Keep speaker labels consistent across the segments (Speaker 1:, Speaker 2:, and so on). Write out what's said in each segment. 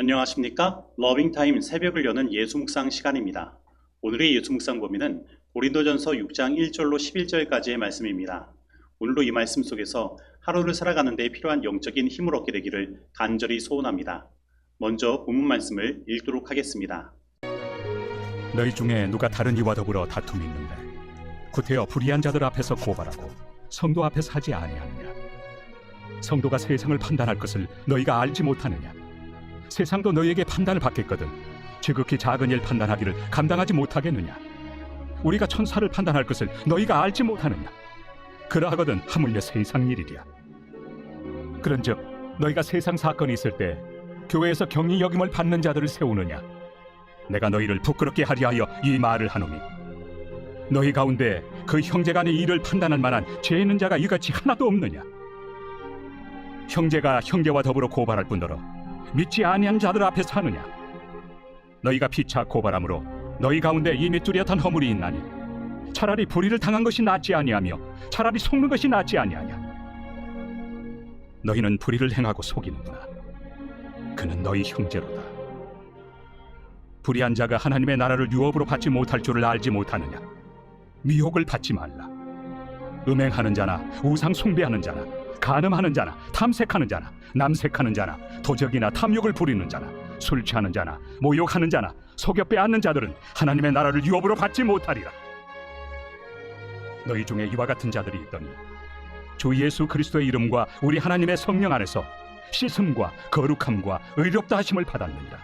Speaker 1: 안녕하십니까? 러빙타임 새벽을 여는 예수묵상 시간입니다. 오늘의 예수묵상 범위는 고린도전서 6장 1절로 11절까지의 말씀입니다. 오늘도 이 말씀 속에서 하루를 살아가는 데 필요한 영적인 힘을 얻게 되기를 간절히 소원합니다. 먼저 본문 말씀을 읽도록 하겠습니다.
Speaker 2: 너희 중에 누가 다른 이와 더불어 다툼이 있는데 구태여 불의한 자들 앞에서 고발하고 성도 앞에서 하지 아니하느냐? 성도가 세상을 판단할 것을 너희가 알지 못하느냐? 세상도 너희에게 판단을 받겠거든 지극히 작은 일 판단하기를 감당하지 못하겠느냐? 우리가 천사를 판단할 것을 너희가 알지 못하느냐? 그러하거든 하물며 세상 일이랴. 그런즉 너희가 세상 사건이 있을 때 교회에서 경히 여김을 받는 자들을 세우느냐? 내가 너희를 부끄럽게 하려 하여 이 말을 하노니 너희 가운데 그 형제간의 일을 판단할 만한 죄 있는 자가 이같이 하나도 없느냐? 형제가 형제와 더불어 고발할 뿐더러 믿지 아니한 자들 앞에 사느냐? 너희가 피차 고발함으로 너희 가운데 이미 뚜렷한 허물이 있나니 차라리 불의를 당한 것이 낫지 아니하며 차라리 속는 것이 낫지 아니하냐? 너희는 불의를 행하고 속이는구나. 그는 너희 형제로다. 불의한 자가 하나님의 나라를 유업으로 받지 못할 줄을 알지 못하느냐? 미혹을 받지 말라. 음행하는 자나 우상 숭배하는 자나 간음하는 자나 탐색하는 자나 남색하는 자나 도적이나 탐욕을 부리는 자나 술 취하는 자나 모욕하는 자나 속여 빼앗는 자들은 하나님의 나라를 유업으로 받지 못하리라. 너희 중에 이와 같은 자들이 있더니 주 예수 그리스도의 이름과 우리 하나님의 성령 안에서 씻음과 거룩함과 의롭다 하심을 받았느니라.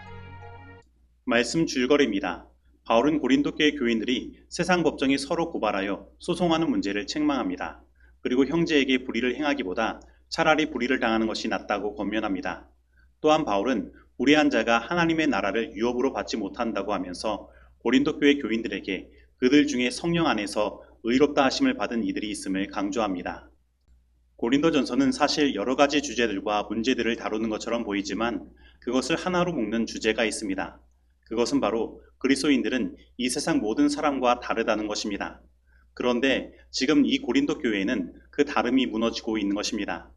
Speaker 1: 말씀 줄거리입니다. 바울은 고린도 교회 교인들이 세상 법정에 서로 고발하여 소송하는 문제를 책망합니다. 그리고 형제에게 불의를 행하기보다 차라리 불의를 당하는 것이 낫다고 권면합니다. 또한 바울은 불의한 자가 하나님의 나라를 유업으로 받지 못한다고 하면서 고린도 교회 교인들에게 그들 중에 성령 안에서 의롭다 하심을 받은 이들이 있음을 강조합니다. 고린도전서는 사실 여러 가지 주제들과 문제들을 다루는 것처럼 보이지만 그것을 하나로 묶는 주제가 있습니다. 그것은 바로 그리스도인들은 이 세상 모든 사람과 다르다는 것입니다. 그런데 지금 이 고린도 교회는 그 다름이 무너지고 있는 것입니다.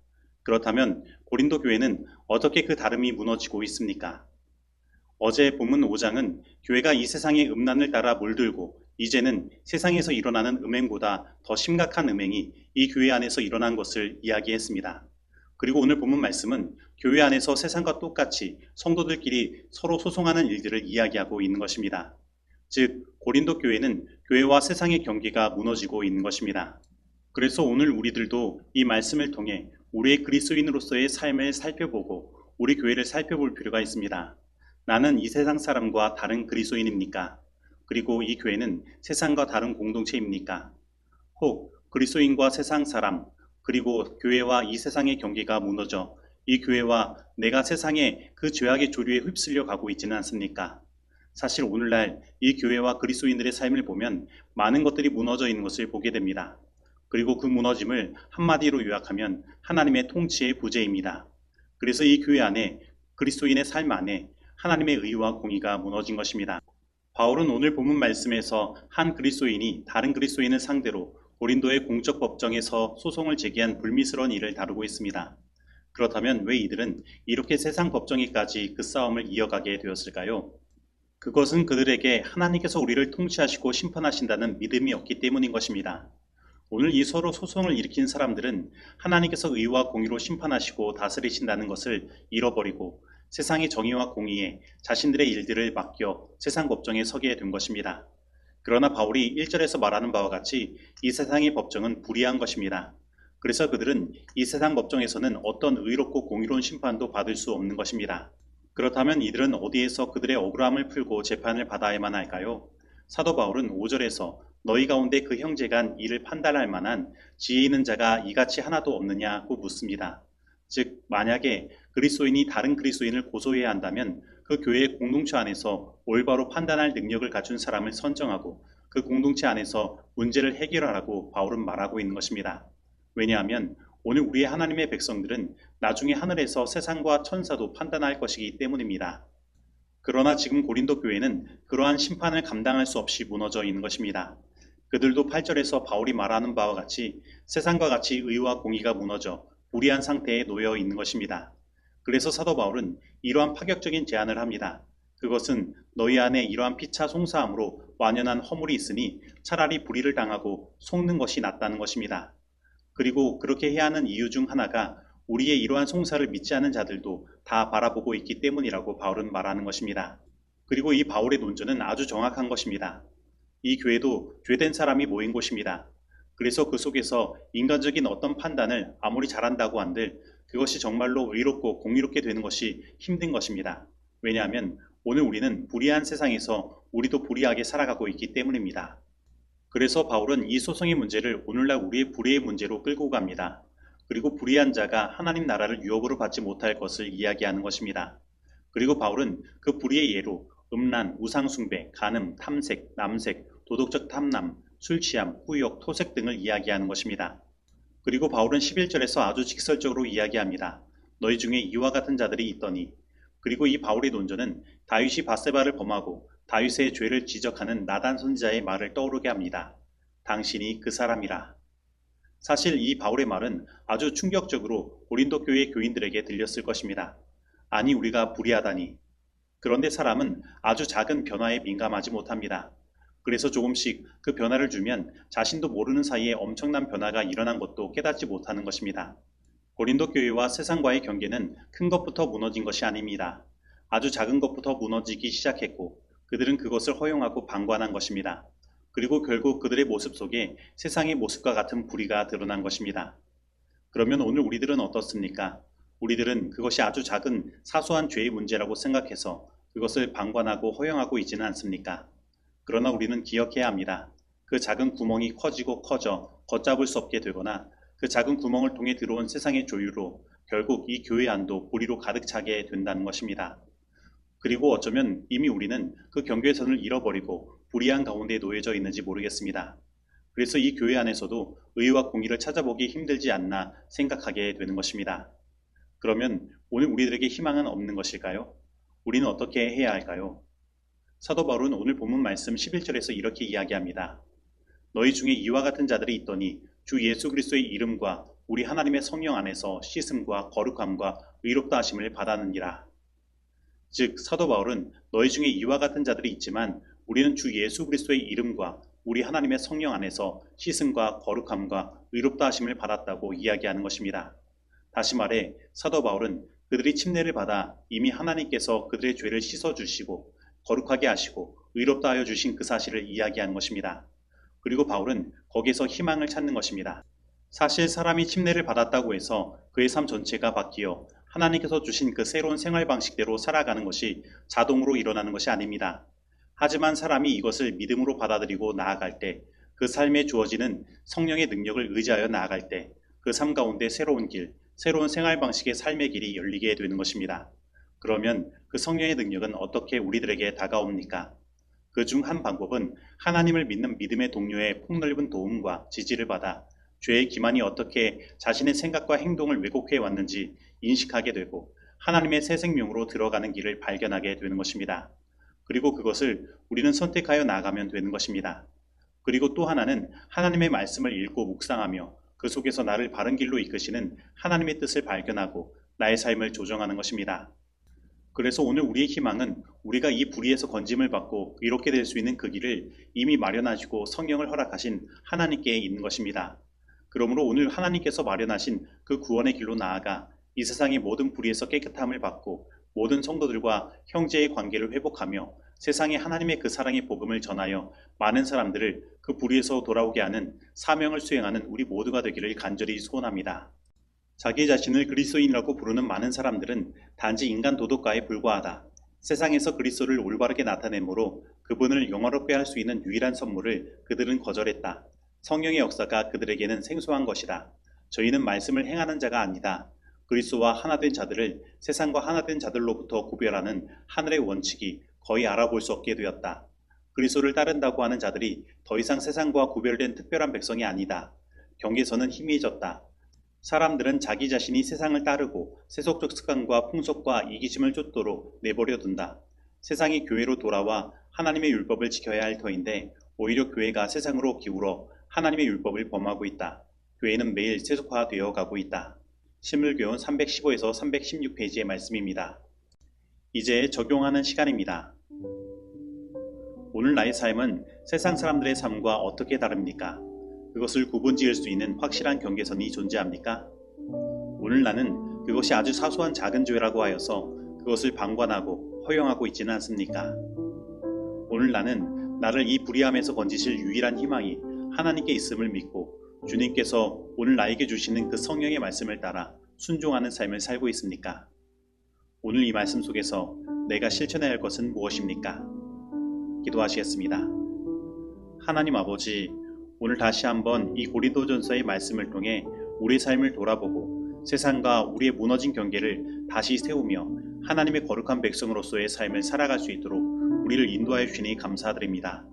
Speaker 1: 그렇다면 고린도 교회는 어떻게 그 다름이 무너지고 있습니까? 어제 본문 5장은 교회가 이 세상의 음란을 따라 물들고 이제는 세상에서 일어나는 음행보다 더 심각한 음행이 이 교회 안에서 일어난 것을 이야기했습니다. 그리고 오늘 본문 말씀은 교회 안에서 세상과 똑같이 성도들끼리 서로 소송하는 일들을 이야기하고 있는 것입니다. 즉 고린도 교회는 교회와 세상의 경계가 무너지고 있는 것입니다. 그래서 오늘 우리들도 이 말씀을 통해 우리의 그리스도인으로서의 삶을 살펴보고 우리 교회를 살펴볼 필요가 있습니다. 나는 이 세상 사람과 다른 그리스도인입니까? 그리고 이 교회는 세상과 다른 공동체입니까? 혹 그리스도인과 세상 사람 그리고 교회와 이 세상의 경계가 무너져 이 교회와 내가 세상의 그 죄악의 조류에 휩쓸려 가고 있지는 않습니까? 사실 오늘날 이 교회와 그리스도인들의 삶을 보면 많은 것들이 무너져 있는 것을 보게 됩니다. 그리고 그 무너짐을 한마디로 요약하면 하나님의 통치의 부재입니다. 그래서 이 교회 안에 그리스도인의 삶 안에 하나님의 의와 공의가 무너진 것입니다. 바울은 오늘 본문 말씀에서 한 그리스도인이 다른 그리스도인을 상대로 고린도의 공적 법정에서 소송을 제기한 불미스러운 일을 다루고 있습니다. 그렇다면 왜 이들은 이렇게 세상 법정에까지 그 싸움을 이어가게 되었을까요? 그것은 그들에게 하나님께서 우리를 통치하시고 심판하신다는 믿음이 없기 때문인 것입니다. 오늘 이 서로 소송을 일으킨 사람들은 하나님께서 의와 공의로 심판하시고 다스리신다는 것을 잃어버리고 세상의 정의와 공의에 자신들의 일들을 맡겨 세상 법정에 서게 된 것입니다. 그러나 바울이 1절에서 말하는 바와 같이 이 세상의 법정은 불의한 것입니다. 그래서 그들은 이 세상 법정에서는 어떤 의롭고 공의로운 심판도 받을 수 없는 것입니다. 그렇다면 이들은 어디에서 그들의 억울함을 풀고 재판을 받아야만 할까요? 사도 바울은 5절에서 너희 가운데 그 형제 간 일을 판단할 만한 지혜 있는 자가 이같이 하나도 없느냐고 묻습니다. 즉 만약에 그리스도인이 다른 그리스도인을 고소해야 한다면 그 교회의 공동체 안에서 올바로 판단할 능력을 갖춘 사람을 선정하고 그 공동체 안에서 문제를 해결하라고 바울은 말하고 있는 것입니다. 왜냐하면 오늘 우리의 하나님의 백성들은 나중에 하늘에서 세상과 천사도 판단할 것이기 때문입니다. 그러나 지금 고린도 교회는 그러한 심판을 감당할 수 없이 무너져 있는 것입니다. 그들도 8절에서 바울이 말하는 바와 같이 세상과 같이 의와 공의가 무너져 불의한 상태에 놓여 있는 것입니다. 그래서 사도 바울은 이러한 파격적인 제안을 합니다. 그것은 너희 안에 이러한 피차 송사함으로 완연한 허물이 있으니 차라리 불의를 당하고 속는 것이 낫다는 것입니다. 그리고 그렇게 해야 하는 이유 중 하나가 우리의 이러한 송사를 믿지 않은 자들도 다 바라보고 있기 때문이라고 바울은 말하는 것입니다. 그리고 이 바울의 논조는 아주 정확한 것입니다. 이 교회도 죄된 사람이 모인 곳입니다. 그래서 그 속에서 인간적인 어떤 판단을 아무리 잘한다고 한들 그것이 정말로 의롭고 공의롭게 되는 것이 힘든 것입니다. 왜냐하면 오늘 우리는 불의한 세상에서 우리도 불의하게 살아가고 있기 때문입니다. 그래서 바울은 이 소송의 문제를 오늘날 우리의 불의의 문제로 끌고 갑니다. 그리고 불의한 자가 하나님 나라를 유업으로 받지 못할 것을 이야기하는 것입니다. 그리고 바울은 그 불의의 예로 음란, 우상숭배, 간음, 탐색, 남색, 도덕적 탐남, 술취함, 후욕, 토색 등을 이야기하는 것입니다. 그리고 바울은 11절에서 아주 직설적으로 이야기합니다. 너희 중에 이와 같은 자들이 있더니. 그리고 이 바울의 논조는 다윗이 밧세바를 범하고 다윗의 죄를 지적하는 나단 선지자의 말을 떠오르게 합니다. 당신이 그 사람이라. 사실 이 바울의 말은 아주 충격적으로 고린도 교회 교인들에게 들렸을 것입니다. 아니 우리가 불의하다니. 그런데 사람은 아주 작은 변화에 민감하지 못합니다. 그래서 조금씩 그 변화를 주면 자신도 모르는 사이에 엄청난 변화가 일어난 것도 깨닫지 못하는 것입니다. 고린도 교회와 세상과의 경계는 큰 것부터 무너진 것이 아닙니다. 아주 작은 것부터 무너지기 시작했고 그들은 그것을 허용하고 방관한 것입니다. 그리고 결국 그들의 모습 속에 세상의 모습과 같은 불의가 드러난 것입니다. 그러면 오늘 우리들은 어떻습니까? 우리들은 그것이 아주 작은 사소한 죄의 문제라고 생각해서 그것을 방관하고 허용하고 있지는 않습니까? 그러나 우리는 기억해야 합니다. 그 작은 구멍이 커지고 커져 걷잡을 수 없게 되거나 그 작은 구멍을 통해 들어온 세상의 조유로 결국 이 교회 안도 불의로 가득 차게 된다는 것입니다. 그리고 어쩌면 이미 우리는 그 경계선을 잃어버리고 불의한 가운데 놓여져 있는지 모르겠습니다. 그래서 이 교회 안에서도 의와 공의를 찾아보기 힘들지 않나 생각하게 되는 것입니다. 그러면 오늘 우리들에게 희망은 없는 것일까요? 우리는 어떻게 해야 할까요? 사도 바울은 오늘 본문 말씀 11절에서 이렇게 이야기합니다. 너희 중에 이와 같은 자들이 있더니 주 예수 그리스도의 이름과 우리 하나님의 성령 안에서 씻음과 거룩함과 의롭다 하심을 받았느니라. 즉 사도 바울은 너희 중에 이와 같은 자들이 있지만 우리는 주 예수 그리스도의 이름과 우리 하나님의 성령 안에서 씻음과 거룩함과 의롭다 하심을 받았다고 이야기하는 것입니다. 다시 말해 사도 바울은 그들이 침례를 받아 이미 하나님께서 그들의 죄를 씻어주시고 거룩하게 하시고 의롭다 하여 주신 그 사실을 이야기하는 것입니다. 그리고 바울은 거기서 희망을 찾는 것입니다. 사실 사람이 침례를 받았다고 해서 그의 삶 전체가 바뀌어 하나님께서 주신 그 새로운 생활 방식대로 살아가는 것이 자동으로 일어나는 것이 아닙니다. 하지만 사람이 이것을 믿음으로 받아들이고 나아갈 때, 그 삶에 주어지는 성령의 능력을 의지하여 나아갈 때, 그 삶 가운데 새로운 길, 새로운 생활 방식의 삶의 길이 열리게 되는 것입니다. 그러면 그 성령의 능력은 어떻게 우리들에게 다가옵니까? 그 중 한 방법은 하나님을 믿는 믿음의 동료의 폭넓은 도움과 지지를 받아 죄의 기만이 어떻게 자신의 생각과 행동을 왜곡해 왔는지 인식하게 되고 하나님의 새 생명으로 들어가는 길을 발견하게 되는 것입니다. 그리고 그것을 우리는 선택하여 나아가면 되는 것입니다. 그리고 또 하나는 하나님의 말씀을 읽고 묵상하며 그 속에서 나를 바른 길로 이끄시는 하나님의 뜻을 발견하고 나의 삶을 조정하는 것입니다. 그래서 오늘 우리의 희망은 우리가 이 불의에서 건짐을 받고 이롭게 될 수 있는 그 길을 이미 마련하시고 성령을 허락하신 하나님께 있는 것입니다. 그러므로 오늘 하나님께서 마련하신 그 구원의 길로 나아가 이 세상의 모든 불의에서 깨끗함을 받고 모든 성도들과 형제의 관계를 회복하며 세상에 하나님의 그 사랑의 복음을 전하여 많은 사람들을 그 불의에서 돌아오게 하는 사명을 수행하는 우리 모두가 되기를 간절히 소원합니다. 자기 자신을 그리스도인이라고 부르는 많은 사람들은 단지 인간 도덕가에 불과하다. 세상에서 그리스도를 올바르게 나타내므로 그분을 영화롭게 할 수 있는 유일한 선물을 그들은 거절했다. 성령의 역사가 그들에게는 생소한 것이다. 저희는 말씀을 행하는 자가 아니다. 그리스도와 하나된 자들을 세상과 하나된 자들로부터 구별하는 하늘의 원칙이 거의 알아볼 수 없게 되었다. 그리스도를 따른다고 하는 자들이 더 이상 세상과 구별된 특별한 백성이 아니다. 경계선은 희미해졌다. 사람들은 자기 자신이 세상을 따르고 세속적 습관과 풍속과 이기심을 쫓도록 내버려 둔다. 세상이 교회로 돌아와 하나님의 율법을 지켜야 할 터인데 오히려 교회가 세상으로 기울어 하나님의 율법을 범하고 있다. 교회는 매일 세속화되어 가고 있다. 신물교훈 315에서 316페이지의 말씀입니다. 이제 적용하는 시간입니다. 오늘 나의 삶은 세상 사람들의 삶과 어떻게 다릅니까? 그것을 구분지을 수 있는 확실한 경계선이 존재합니까? 오늘 나는 그것이 아주 사소한 작은 죄라고 하여서 그것을 방관하고 허용하고 있지는 않습니까? 오늘 나는 나를 이 불의함에서 건지실 유일한 희망이 하나님께 있음을 믿고 주님께서 오늘 나에게 주시는 그 성령의 말씀을 따라 순종하는 삶을 살고 있습니까? 오늘 이 말씀 속에서 내가 실천해야 할 것은 무엇입니까? 기도하시겠습니다. 하나님 아버지, 오늘 다시 한번 이 고린도전서의 말씀을 통해 우리의 삶을 돌아보고 세상과 우리의 무너진 경계를 다시 세우며 하나님의 거룩한 백성으로서의 삶을 살아갈 수 있도록 우리를 인도하여 주시니 감사드립니다.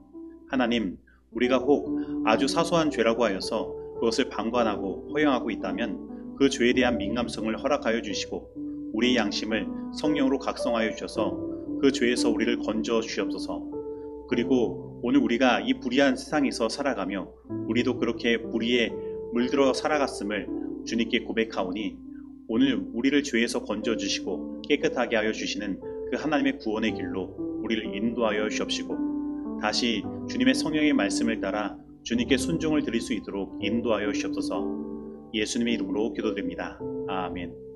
Speaker 1: 하나님, 우리가 혹 아주 사소한 죄라고 하여서 그것을 방관하고 허용하고 있다면 그 죄에 대한 민감성을 허락하여 주시고 우리의 양심을 성령으로 각성하여 주셔서 그 죄에서 우리를 건져 주시옵소서. 그리고 오늘 우리가 이 불의한 세상에서 살아가며 우리도 그렇게 불의에 물들어 살아갔음을 주님께 고백하오니 오늘 우리를 죄에서 건져 주시고 깨끗하게 하여 주시는 그 하나님의 구원의 길로 우리를 인도하여 주옵시고 다시 주님의 성령의 말씀을 따라 주님께 순종을 드릴 수 있도록 인도하여 주시옵소서. 예수님의 이름으로 기도드립니다. 아멘.